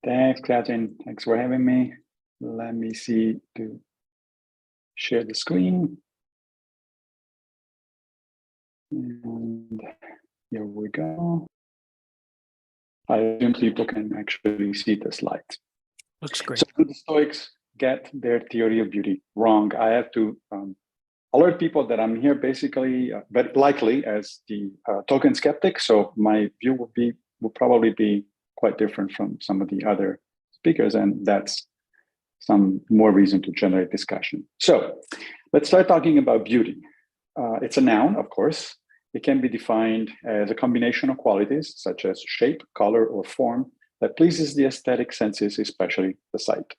Thanks, Catherine. Thanks for having me. Let me see to share the screen. And here we go. I assume people can actually see the slides. Looks great. So the Stoics get their theory of beauty wrong. I have to alert people that I'm here basically, but likely as the token skeptic. So my view will probably be quite different from some of the other speakers, and that's some more reason to generate discussion. So let's start talking about beauty. It's a noun, of course. It can be defined as a combination of qualities such as shape, color, or form that pleases the aesthetic senses, especially the sight,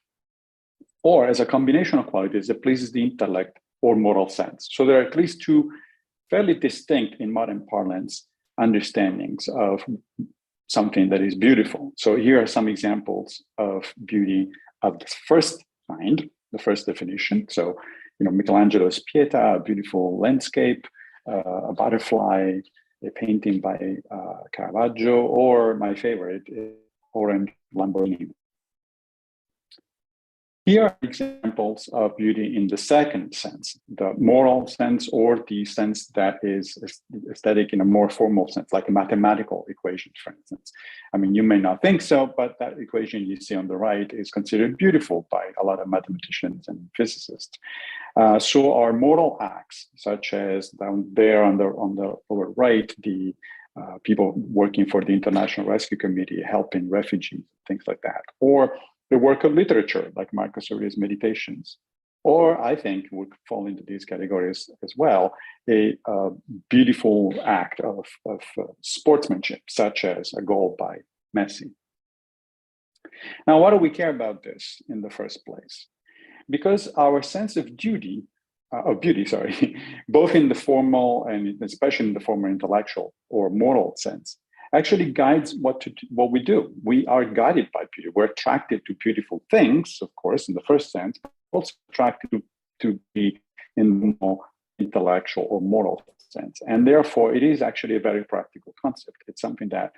or as a combination of qualities that pleases the intellect or moral sense. So there are at least two fairly distinct, in modern parlance, understandings of something that is beautiful. So here are some examples of beauty of the first kind, the first definition. So, Michelangelo's Pietà, a beautiful landscape, a butterfly, a painting by Caravaggio, or my favorite, Orange Lamborghini. Here are examples of beauty in the second sense, the moral sense, or the sense that is aesthetic in a more formal sense, like a mathematical equation, for instance. I mean, you may not think so, but that equation you see on the right is considered beautiful by a lot of mathematicians and physicists. So are moral acts, such as down there on the lower right, the people working for the International Rescue Committee, helping refugees, things like that, or the work of literature, like Marcus Aurelius' Meditations, or I think would fall into these categories as well, a beautiful act of sportsmanship, such as a goal by Messi. Now, why do we care about this in the first place? Because our sense of beauty, both in the formal and especially in the formal intellectual or moral sense, actually guides what we do. We are guided by beauty. We're attracted to beautiful things, of course, in the first sense, but also attracted to be in the more intellectual or moral sense. And therefore, it is actually a very practical concept. It's something that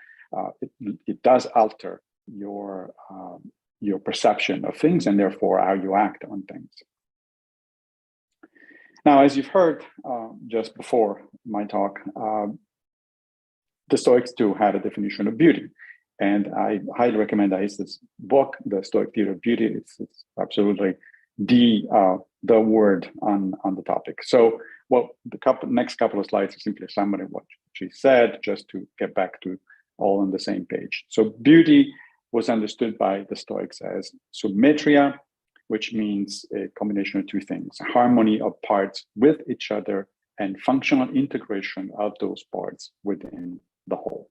it does alter your perception of things and therefore how you act on things. Now, as you've heard just before my talk, the Stoics too had a definition of beauty. And I highly recommend this book, The Stoic Theory of Beauty. It's absolutely the word on the topic. So, the next couple of slides are simply a summary of what she said, just to get back to all on the same page. So beauty was understood by the Stoics as symmetria, which means a combination of two things: harmony of parts with each other and functional integration of those parts within the whole.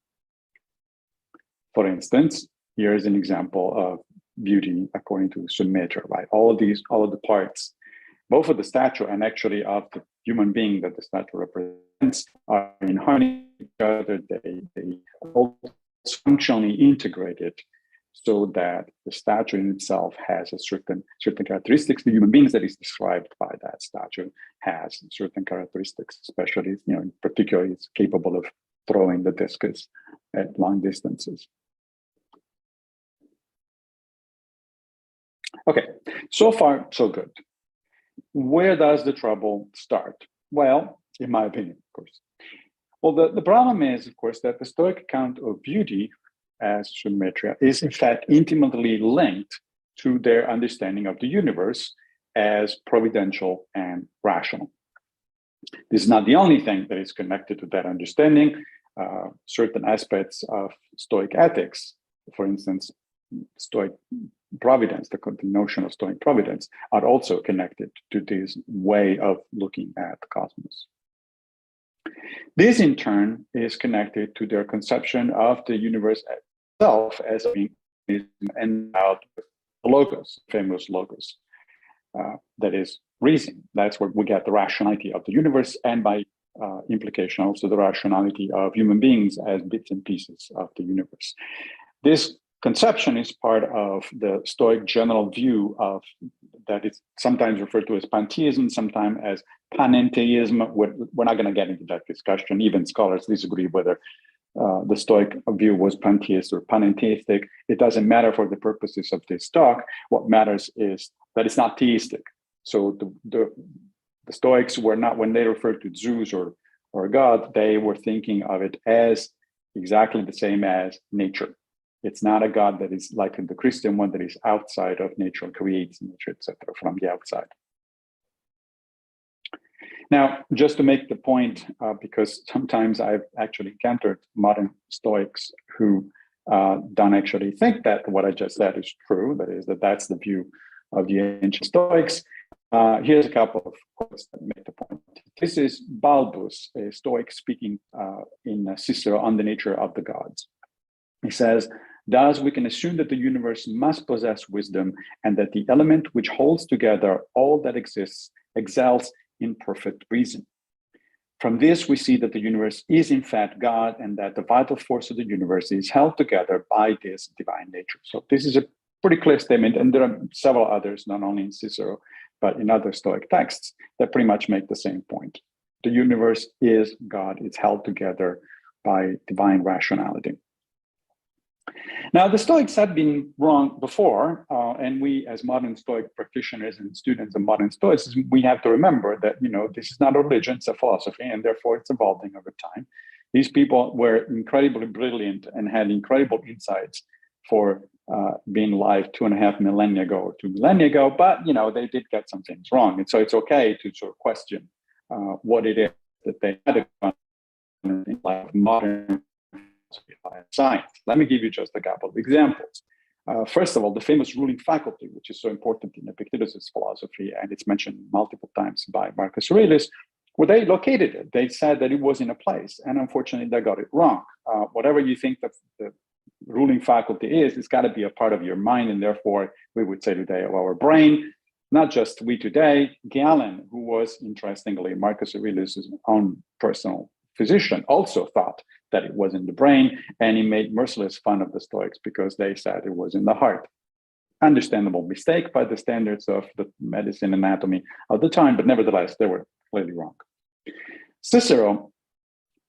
For instance, here is an example of beauty according to symmetry, right? All of the parts, both of the statue and actually of the human being that the statue represents, are in harmony with each other. They all functionally integrated so that the statue in itself has a certain characteristics. The human beings that is described by that statue has certain characteristics, especially, in particular, it's capable of throwing the discus at long distances. Okay, so far, so good. Where does the trouble start? Well, in my opinion, of course. Well, the problem is, of course, that the Stoic account of beauty as symmetria is in fact intimately linked to their understanding of the universe as providential and rational. This is not the only thing that is connected to that understanding. Certain aspects of Stoic ethics, for instance, Stoic providence, the notion of Stoic providence, are also connected to this way of looking at the cosmos. This, in turn, is connected to their conception of the universe itself as being endowed with the logos, famous logos. That is reason. That's where we get the rationality of the universe, and by implication also the rationality of human beings as bits and pieces of the universe. This conception is part of the Stoic general view of that is sometimes referred to as pantheism, sometimes as panentheism. We're not going to get into that discussion. Even scholars disagree whether the Stoic view was pantheist or panentheistic. It doesn't matter for the purposes of this talk. What matters is that it's not theistic. So the Stoics were not, when they referred to Zeus or God, they were thinking of it as exactly the same as nature. It's not a God that is like the Christian one that is outside of nature, creates nature, etc., from the outside. Now, just to make the point, because sometimes I've actually encountered modern Stoics who don't actually think that what I just said is true, that is, that's the view of the ancient Stoics. Here's a couple of quotes that make the point. This is Balbus, a Stoic speaking in Cicero on the nature of the gods. He says, "Thus we can assume that the universe must possess wisdom and that the element which holds together all that exists excels in perfect reason. From this, we see that the universe is in fact God and that the vital force of the universe is held together by this divine nature." So this is a pretty clear statement, and there are several others, not only in Cicero, but in other Stoic texts that pretty much make the same point. The universe is God, it's held together by divine rationality. Now, the Stoics had been wrong before, and we, as modern Stoic practitioners and students of modern Stoicism, we have to remember that, this is not a religion, it's a philosophy, and therefore it's evolving over time. These people were incredibly brilliant and had incredible insights for being alive 2.5 millennia ago or 2 millennia ago, but, they did get some things wrong. And so it's okay to sort of question what it is that they had in modern science. Let me give you just a couple of examples. First of all, the famous ruling faculty, which is so important in Epictetus' philosophy, and it's mentioned multiple times by Marcus Aurelius, where they located it. They said that it was in a place, and unfortunately, they got it wrong. Whatever you think that the ruling faculty is, it's got to be a part of your mind, and therefore, we would say today of our brain. Not just we today, Galen, who was, interestingly, Marcus Aurelius' own personal physician, also thought that it was in the brain, and he made merciless fun of the Stoics because they said it was in the heart. Understandable mistake by the standards of the medicine anatomy of the time, but nevertheless, they were clearly wrong. Cicero,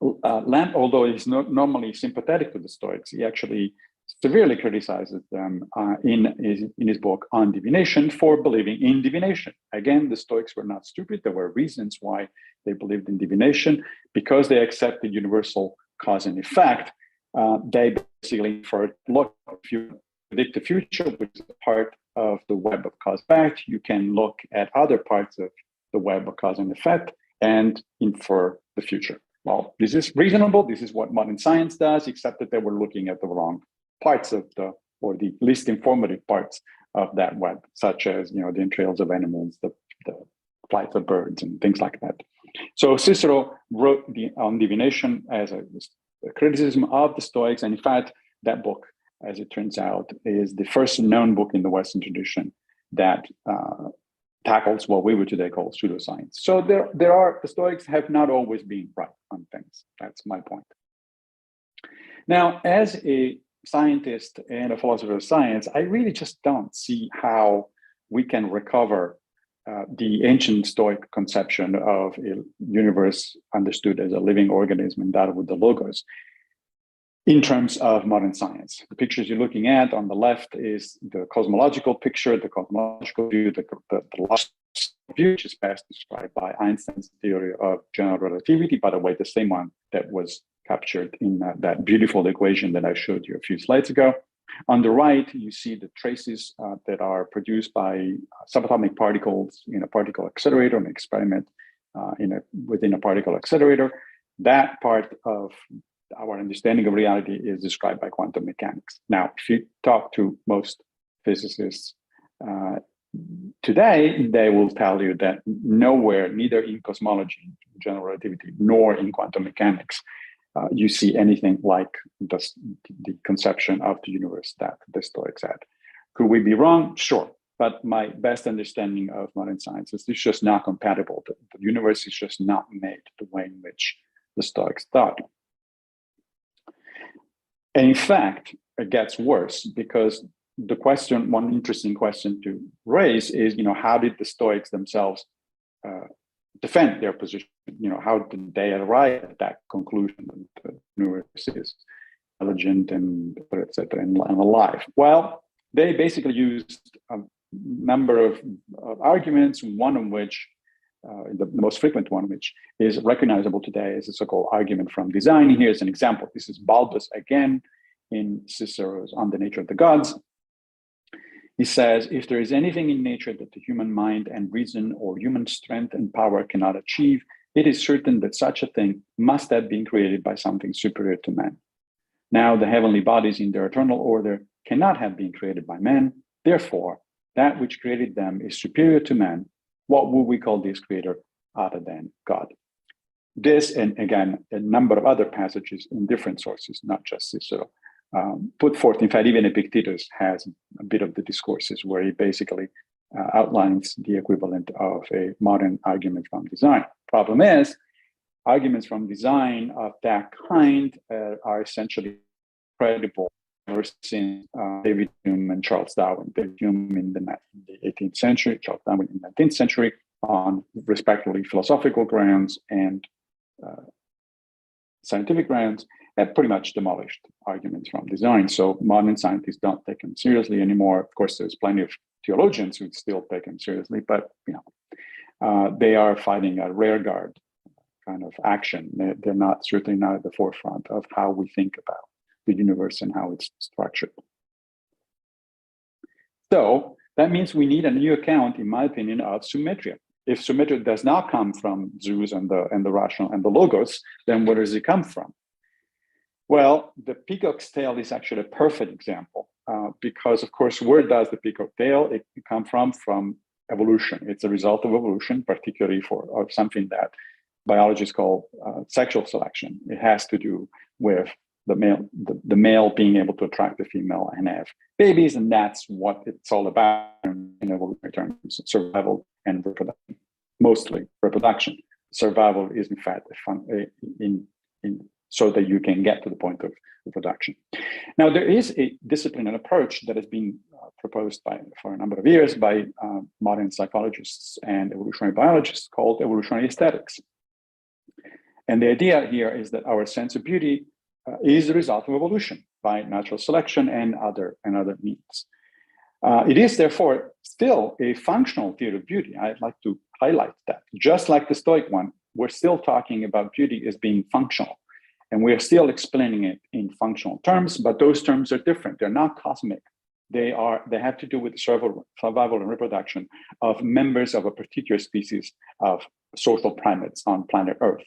although he's not normally sympathetic to the Stoics, he actually severely criticizes them in his book on divination for believing in divination. Again, the Stoics were not stupid. There were reasons why they believed in divination. Because they accepted universal cause and effect, they basically inferred, look, if you predict the future, which is a part of the web of cause and effect, you can look at other parts of the web of cause and effect and infer the future. Well, this is reasonable. This is what modern science does, except that they were looking at the wrong parts of or the least informative parts of that web, such as, the entrails of animals, the flights of birds, and things like that. So Cicero wrote on divination as a criticism of the Stoics, and in fact, that book, as it turns out, is the first known book in the Western tradition that tackles what we would today call pseudoscience. So the Stoics have not always been right on things. That's my point. Now, as a scientist and a philosopher of science, I really just don't see how we can recover the ancient Stoic conception of a universe understood as a living organism endowed with the logos in terms of modern science. The pictures you're looking at on the left is the cosmological picture, the cosmological view, the last view, which is best described by Einstein's theory of general relativity, by the way, the same one that was captured in that beautiful equation that I showed you a few slides ago. On the right, you see the traces that are produced by subatomic particles in a particle accelerator, an experiment within a particle accelerator. That part of our understanding of reality is described by quantum mechanics. Now, if you talk to most physicists today, they will tell you that nowhere, neither in cosmology, general relativity, nor in quantum mechanics, you see anything like the conception of the universe that the Stoics had. Could we be wrong? Sure. But my best understanding of modern science is it's just not compatible. The universe is just not made the way in which the Stoics thought. And in fact, it gets worse because one interesting question to raise is, how did the Stoics themselves defend their position how did they arrive at that conclusion that the universe is intelligent and et cetera, and alive? Well, they basically used a number of arguments, one of which, the most frequent one, which is recognizable today as a so-called argument from design. And here's an example. This is Balbus again in Cicero's On the Nature of the Gods. He says, if there is anything in nature that the human mind and reason or human strength and power cannot achieve, it is certain that such a thing must have been created by something superior to man. Now, the heavenly bodies in their eternal order cannot have been created by man. Therefore, that which created them is superior to man. What would we call this creator other than God? This, and again, a number of other passages in different sources, not just Cicero, put forth. In fact, even Epictetus has a bit of the discourses where he basically outlines the equivalent of a modern argument from design. Problem is, arguments from design of that kind are essentially credible ever since David Hume and Charles Darwin. David Hume in the 18th century, Charles Darwin in the 19th century, on respectively philosophical grounds and scientific grounds, have pretty much demolished arguments from design. So modern scientists don't take them seriously anymore. Of course, there's plenty of theologians who still take them seriously, but they are fighting a rearguard kind of action. They're not, certainly not at the forefront of how we think about the universe and how it's structured. So that means we need a new account, in my opinion, of symmetria. If symmetry does not come from Zeus and the rational and the logos, then where does it come from? Well, the peacock's tail is actually a perfect example because, of course, where does the peacock tail come from? From evolution. It's a result of evolution, particularly for something that biologists call sexual selection. It has to do with the male being able to attract the female and have babies, and that's what it's all about in evolutionary terms: survival and reproduction. Mostly reproduction. Survival is, in fact, so that you can get to the point of reproduction. Now, there is a discipline and approach that has been proposed for a number of years by modern psychologists and evolutionary biologists called evolutionary aesthetics. And the idea here is that our sense of beauty is the result of evolution by natural selection and other means. It is therefore still a functional theory of beauty. I'd like to highlight that. Just like the Stoic one, we're still talking about beauty as being functional. And we're still explaining it in functional terms, but those terms are different. They're not cosmic. They have to do with the survival and reproduction of members of a particular species of social primates on planet Earth.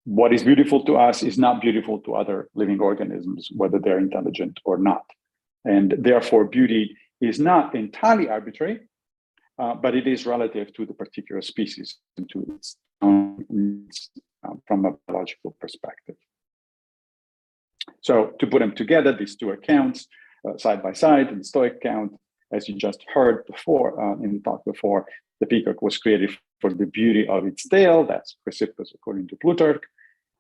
What is beautiful to us is not beautiful to other living organisms, whether they're intelligent or not. And therefore, beauty is not entirely arbitrary, but it is relative to the particular species and to its own needs from a biological perspective. So to put them together, these two accounts, side by side, in the Stoic account, as you just heard before, in the talk before, the peacock was created for the beauty of its tail. That's Chrysippus, according to Plutarch.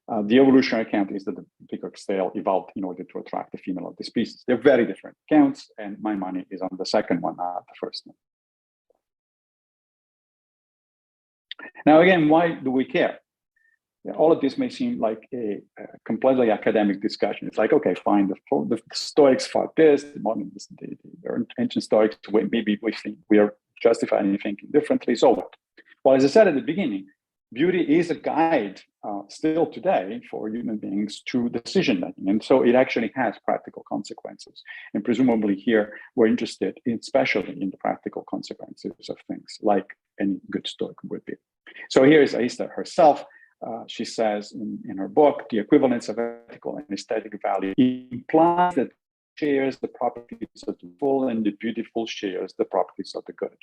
The evolutionary account is that the peacock's tail evolved in order to attract the female of the species. They're very different accounts, and my money is on the second one, not the first one. Now, again, why do we care? All of this may seem like a completely academic discussion. It's like, okay, fine, the Stoics fought this, the ancient Stoics, maybe we think we are justified in thinking differently, so what? Well, as I said at the beginning, beauty is a guide still today for human beings to decision making. And so it actually has practical consequences. And presumably here, we're interested especially in the practical consequences of things, like any good Stoic would be. So here is Aista herself. She says in her book, the equivalence of ethical and aesthetic value implies that shares the properties of the beautiful and the beautiful shares the properties of the good.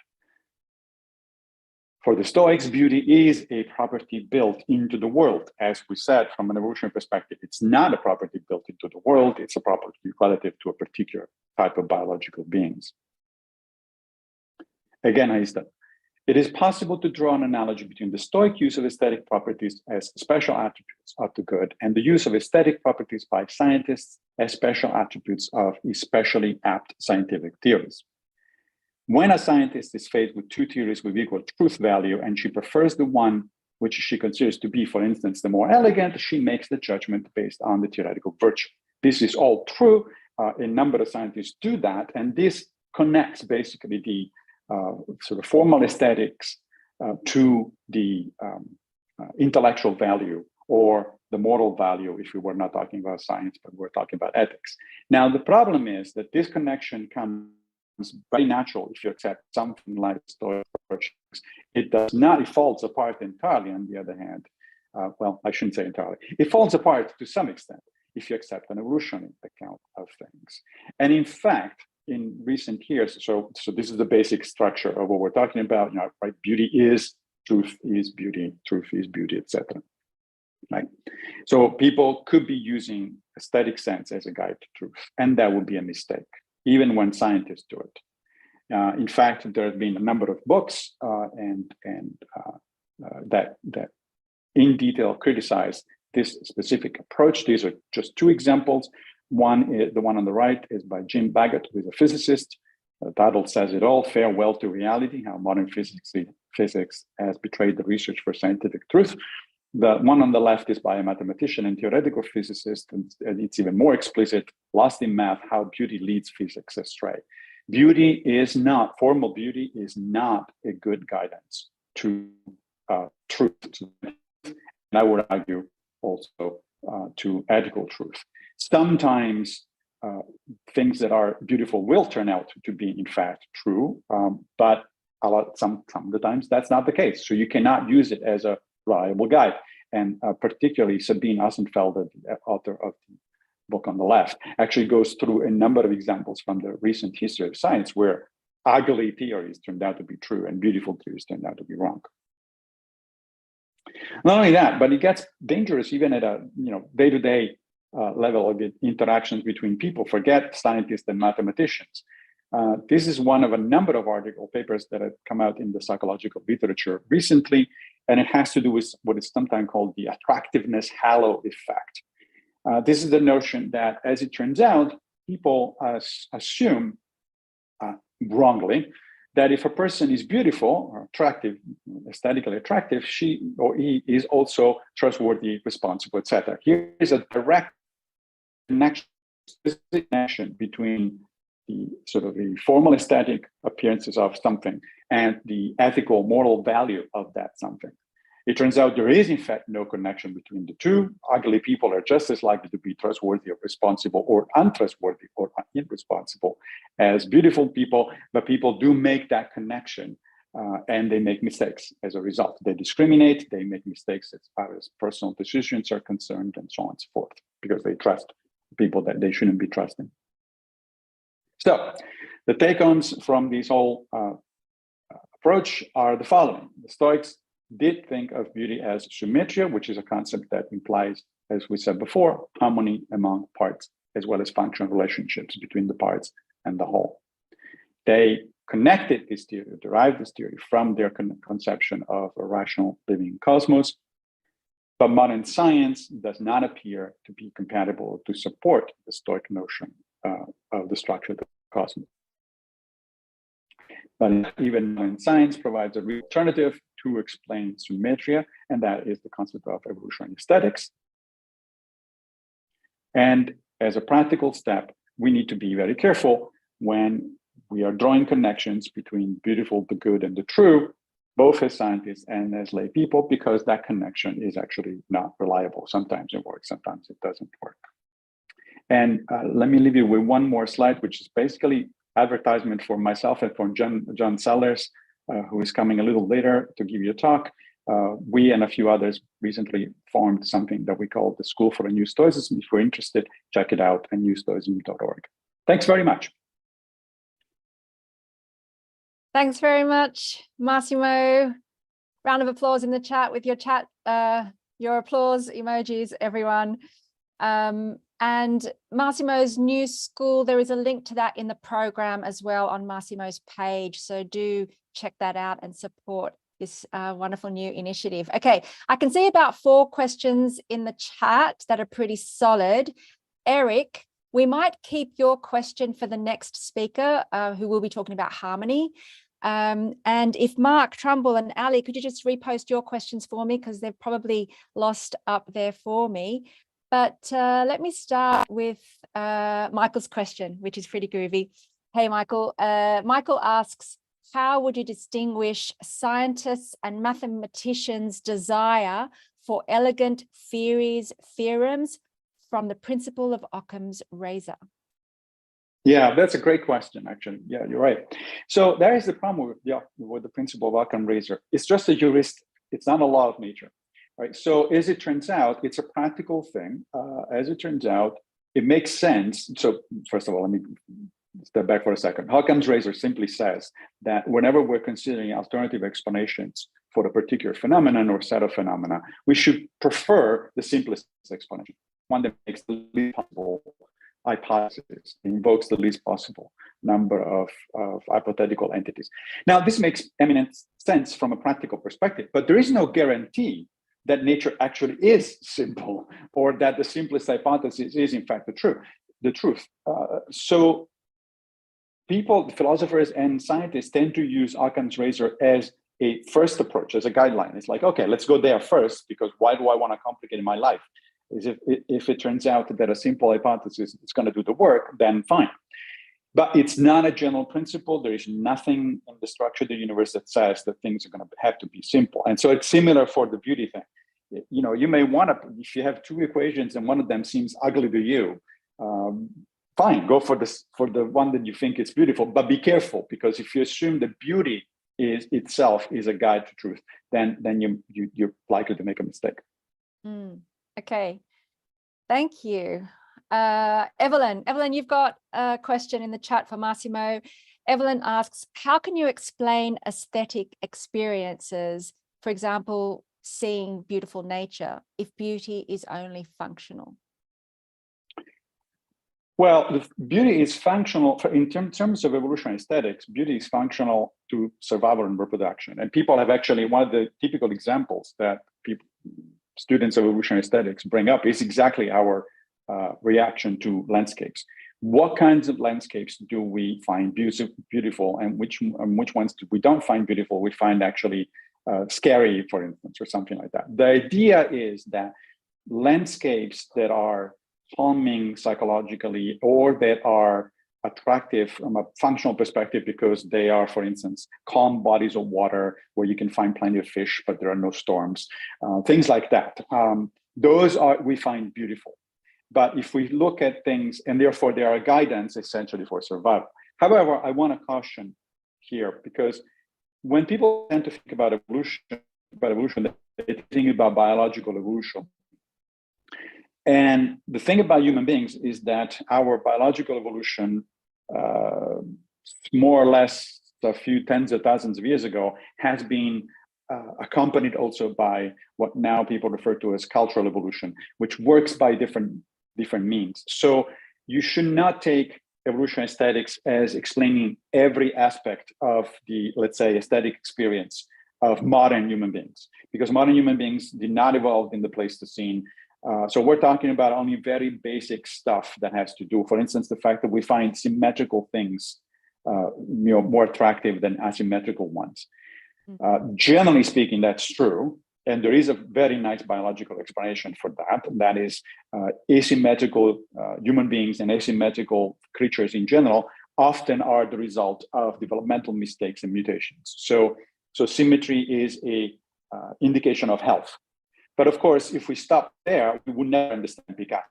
For the Stoics, beauty is a property built into the world. As we said, from an evolutionary perspective, it's not a property built into the world, it's a property relative to a particular type of biological beings. Again, Aista, it is possible to draw an analogy between the Stoic use of aesthetic properties as special attributes of the good and the use of aesthetic properties by scientists as special attributes of especially apt scientific theories. When a scientist is faced with two theories with equal truth value and she prefers the one which she considers to be, for instance, the more elegant, she makes the judgment based on the theoretical virtue. This is all true. A number of scientists do that, and this connects basically the sort of formal aesthetics to the intellectual value or the moral value, if we were not talking about science, but we're talking about ethics. Now, the problem is that this connection comes very natural if you accept something like Stoic virtues. It does not, it falls apart entirely, on the other hand. Well, I shouldn't say entirely. It falls apart to some extent if you accept an evolutionary account of things. And in fact, in recent years, so this is the basic structure of what we're talking about, right? Beauty is, truth is beauty, truth is beauty, etc. Right? So people could be using aesthetic sense as a guide to truth, and that would be a mistake, even when scientists do it. In fact, there have been a number of books that in detail criticize this specific approach. These are just two examples. One is the one on the right is by Jim Baggott, who is a physicist. The title says it all: Farewell to Reality, How Modern Physics Has Betrayed the Research for Scientific Truth. The one on the left is by a mathematician and theoretical physicist, and it's even more explicit: Lost in Math, How Beauty Leads Physics Astray. Beauty is not, formal beauty is not a good guidance to truth. And I would argue also to ethical truth. Sometimes things that are beautiful will turn out to be, in fact, true, but some of the times that's not the case. So you cannot use it as a reliable guide. And particularly Sabine Assenfelder, the author of the book on the left, actually goes through a number of examples from the recent history of science where ugly theories turned out to be true and beautiful theories turned out to be wrong. Not only that, but it gets dangerous even at a day-to-day level of interactions between people. Forget scientists and mathematicians. This is one of a number of article papers that have come out in the psychological literature recently, and it has to do with what is sometimes called the attractiveness halo effect. This is the notion that, as it turns out, people assume wrongly that if a person is beautiful or attractive, aesthetically attractive, she or he is also trustworthy, responsible, etc. Here is a direct connection between the sort of the formal aesthetic appearances of something and the ethical, moral value of that something. It turns out there is, in fact, no connection between the two. Ugly people are just as likely to be trustworthy or responsible or untrustworthy or irresponsible as beautiful people, but people do make that connection and they make mistakes as a result. They discriminate, they make mistakes as far as personal decisions are concerned, and so on and so forth, because they trust people that they shouldn't be trusting. So the take-ons from this whole approach are the following. The Stoics did think of beauty as symmetria, which is a concept that implies, as we said before, harmony among parts, as well as functional relationships between the parts and the whole. They connected this theory, derived this theory from their conception of a rational living cosmos, but modern science does not appear to be compatible to support the Stoic notion of the structure of the cosmos. But even modern science provides a real alternative to explain symmetria, and that is the concept of evolutionary aesthetics. And as a practical step, we need to be very careful when we are drawing connections between beautiful, the good, and the true, both as scientists and as lay people, because that connection is actually not reliable. Sometimes it works, sometimes it doesn't work. And let me leave you with one more slide, which is basically advertisement for myself and for John Sellers, who is coming a little later to give you a talk. We and a few others recently formed something that we call the School for a New Stoicism. If you're interested, check it out at newstoicism.org. Thanks very much. Thanks very much, Massimo. Round of applause in the chat with your applause emojis, everyone. And Massimo's new school, there is a link to that in the program as well on Massimo's page. So do check that out and support this wonderful new initiative. Okay, I can see about 4 questions in the chat that are pretty solid. Eric, we might keep your question for the next speaker who will be talking about harmony. And if Mark, Trumbull and Ali, could you just repost your questions for me, because they've probably lost up there for me. But let me start with Michael's question, which is pretty groovy. Hey, Michael. Michael asks, how would you distinguish scientists and mathematicians' desire for elegant theories, theorems from the principle of Occam's razor? Yeah, that's a great question, actually. Yeah, you're right. So there is the problem with the principle of Occam razor. It's just a heuristic. It's not a law of nature, right? So as it turns out, it's a practical thing. As it turns out, it makes sense. So first of all, let me step back for a second. Occam's razor simply says that whenever we're considering alternative explanations for a particular phenomenon or set of phenomena, we should prefer the simplest explanation, one that makes the least possible hypothesis, invokes the least possible number of hypothetical entities. Now, this makes eminent sense from a practical perspective, but there is no guarantee that nature actually is simple, or that the simplest hypothesis is in fact the truth. So people, philosophers and scientists, tend to use Occam's razor as a first approach, as a guideline. It's like, okay, let's go there first, because why do I want to complicate my life? Is if it turns out that a simple hypothesis is going to do the work, then fine. But it's not a general principle. There is nothing in the structure of the universe that says that things are going to have to be simple. And so it's similar for the beauty thing. You know, you may want to, if you have two equations and one of them seems ugly to you, fine, go for the one that you think is beautiful. But be careful, because if you assume that beauty is itself is a guide to truth, then you're likely to make a mistake. Okay, thank you. Evelyn, you've got a question in the chat for Massimo. Evelyn asks, how can you explain aesthetic experiences, for example, seeing beautiful nature, if beauty is only functional? Well, beauty is functional in terms of evolutionary aesthetics. Beauty is functional to survival and reproduction. And people have actually, one of the typical examples that students of evolutionary aesthetics bring up is exactly our reaction to landscapes. What kinds of landscapes do we find beautiful, and which ones we don't find beautiful, we find actually scary, for instance, or something like that. The idea is that landscapes that are calming psychologically, or that are attractive from a functional perspective because they are, for instance, calm bodies of water where you can find plenty of fish, but there are no storms, things like that. Those we find beautiful. But if we look at things, and therefore they are a guidance essentially for survival. However, I want to caution here, because when people tend to think about evolution, they think about biological evolution. And the thing about human beings is that our biological evolution, more or less a few tens of thousands of years ago, has been accompanied also by what now people refer to as cultural evolution, which works by different means. So you should not take evolutionary aesthetics as explaining every aspect of the, let's say, aesthetic experience of modern human beings, because modern human beings did not evolve in the Pleistocene. So we're talking about only very basic stuff that has to do, for instance, the fact that we find symmetrical things more attractive than asymmetrical ones. Generally speaking, that's true. And there is a very nice biological explanation for that. That is, asymmetrical human beings and asymmetrical creatures in general often are the result of developmental mistakes and mutations. So symmetry is a indication of health. But of course, if we stop there, we would never understand Picasso.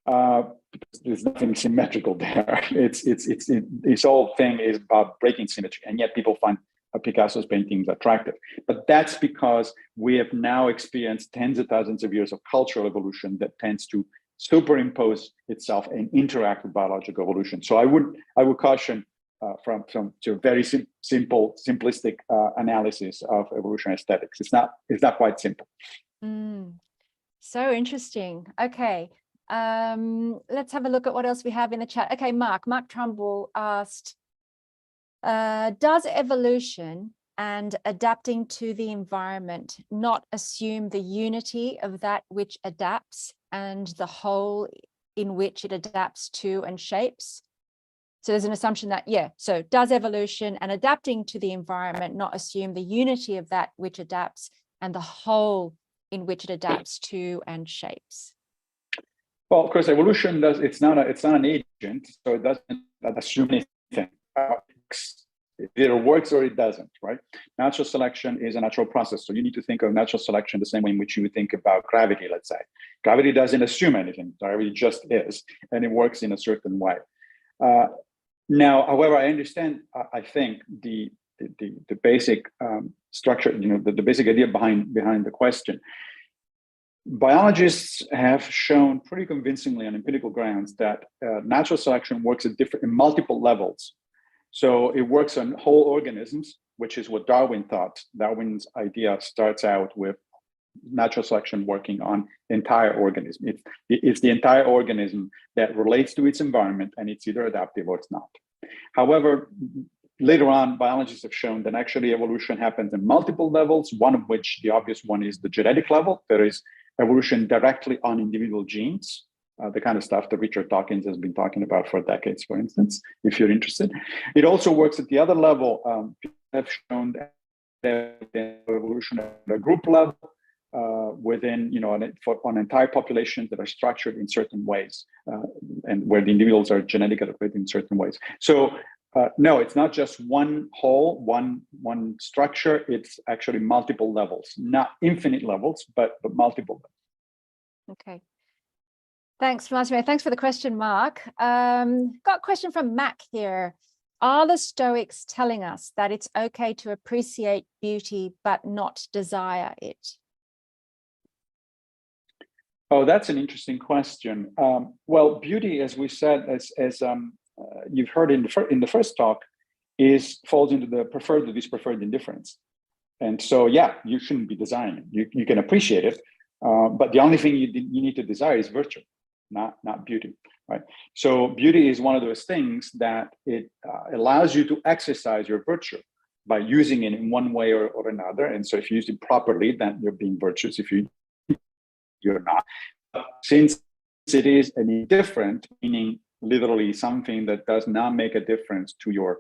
Because there's nothing symmetrical there. This whole thing is about breaking symmetry, and yet people find Picasso's paintings attractive. But that's because we have now experienced tens of thousands of years of cultural evolution that tends to superimpose itself and interact with biological evolution. So I would caution from to a very simplistic analysis of evolutionary aesthetics. It's not quite simple. So interesting. Okay, let's have a look at what else we have in the chat. Okay, Mark Trumbull asked, does evolution and adapting to the environment not assume the unity of that which adapts and the whole in which it adapts to and shapes? So there's an assumption that, yeah, so does evolution and adapting to the environment not assume the unity of that which adapts and the whole in which it adapts to and shapes? Well, of course, evolution does. It's not an agent, so it doesn't assume anything. It either works or it doesn't, right? Natural selection is a natural process, so you need to think of natural selection the same way in which you would think about gravity. Let's say gravity doesn't assume anything; gravity just is, and it works in a certain way. Now, however, I understand. I think the basic structure, the basic idea behind the question. Biologists have shown pretty convincingly on empirical grounds that natural selection works in multiple levels. So it works on whole organisms, which is what Darwin thought. Darwin's idea starts out with natural selection working on entire organism. It's the entire organism that relates to its environment, and it's either adaptive or it's not. However, later on, biologists have shown that actually evolution happens in multiple levels, one of which, the obvious one, is the genetic level. There is evolution directly on individual genes, the kind of stuff that Richard Dawkins has been talking about for decades, for instance, if you're interested. It also works at the other level. People have shown that evolution at a group level, within, on entire populations that are structured in certain ways, and where the individuals are genetically in certain ways. So no, it's not just one whole, one structure. It's actually multiple levels, not infinite levels, but multiple levels. Okay. Thanks, Massimo. Thanks for the question, Mark. Got a question from Mac here. Are the Stoics telling us that it's okay to appreciate beauty but not desire it? Oh, that's an interesting question. Well, beauty, as we said, as you've heard in the first talk, falls into the preferred or dispreferred indifference. And so, yeah, you shouldn't be desiring it. You can appreciate it, but the only thing you need to desire is virtue, not beauty, right? So beauty is one of those things that it allows you to exercise your virtue by using it in one way or another. And so if you use it properly, then you're being virtuous. If you're not. Since it is an indifferent, meaning literally something that does not make a difference to your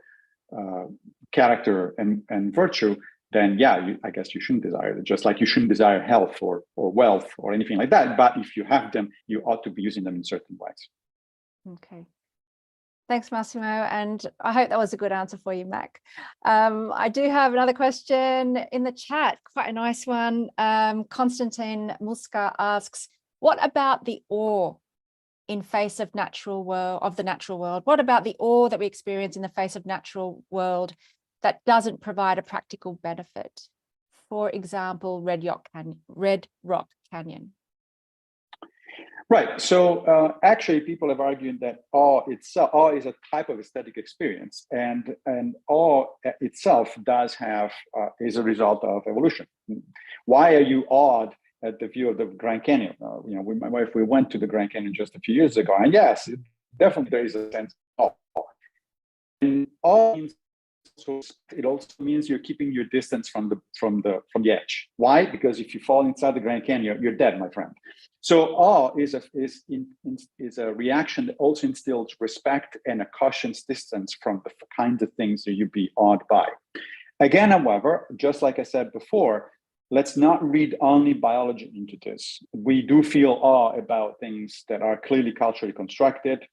character and virtue, then yeah, I guess you shouldn't desire it. Just like you shouldn't desire health or wealth or anything like that. But if you have them, you ought to be using them in certain ways. Okay. Thanks, Massimo. And I hope that was a good answer for you, Mac. I do have another question in the chat, quite a nice one. Konstantin Muska asks, what about the awe in face of the natural world? What about the awe that we experience in the face of natural world that doesn't provide a practical benefit? For example, Red Rock Canyon. Right. So actually, people have argued that awe is a type of aesthetic experience, and awe itself is a result of evolution. Why are you awed at the view of the Grand Canyon? With my wife, we went to the Grand Canyon just a few years ago, and yes, definitely there is a sense of awe. And awe means, so it also means you're keeping your distance from the edge. Why? Because if you fall inside the Grand Canyon, you're dead, my friend. So awe is a reaction that also instills respect and a cautious distance from the kinds of things that you'd be awed by. Again, however, just like I said before, let's not read only biology into this. We do feel awe about things that are clearly culturally constructed.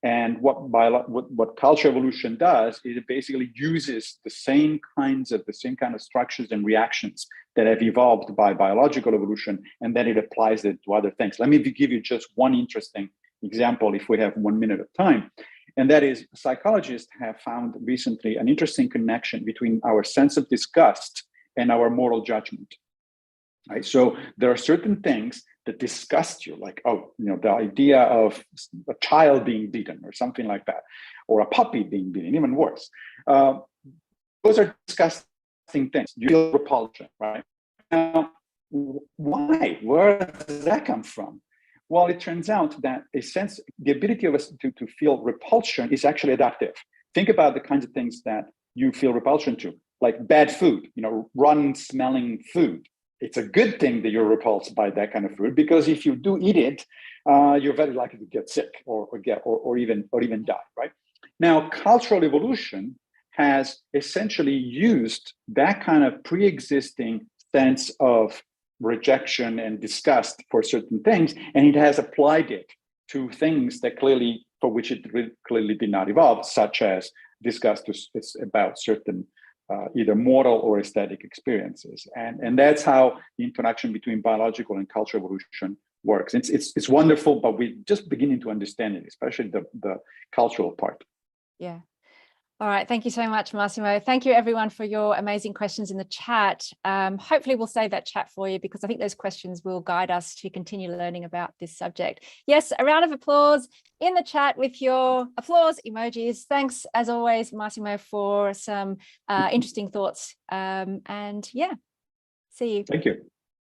And what culture evolution does is it basically uses the same kind of structures and reactions that have evolved by biological evolution, and then it applies it to other things. Let me give you just one interesting example if we have 1 minute of time. And that is, psychologists have found recently an interesting connection between our sense of disgust and our moral judgment. Right? So there are certain things that disgust you, like, the idea of a child being beaten or something like that, or a puppy being beaten, even worse. Those are disgusting things. You feel repulsion, right? Now, why? Where does that come from? Well, it turns out that the ability of us to feel repulsion is actually adaptive. Think about the kinds of things that you feel repulsion to, like bad food, rotten smelling food. It's a good thing that you're repulsed by that kind of food, because if you do eat it, you're very likely to get sick or even die, right? Now, cultural evolution has essentially used that kind of pre-existing sense of rejection and disgust for certain things, and it has applied it to things that clearly, for which it clearly did not evolve, such as disgust is about certain either moral or aesthetic experiences. And that's how the interaction between biological and cultural evolution works. It's wonderful, but we're just beginning to understand it, especially the cultural part. Yeah. All right. Thank you so much, Massimo. Thank you, everyone, for your amazing questions in the chat. Hopefully, we'll save that chat for you because I think those questions will guide us to continue learning about this subject. Yes, a round of applause in the chat with your applause emojis. Thanks, as always, Massimo, for some interesting thoughts. And yeah, see you. Thank you.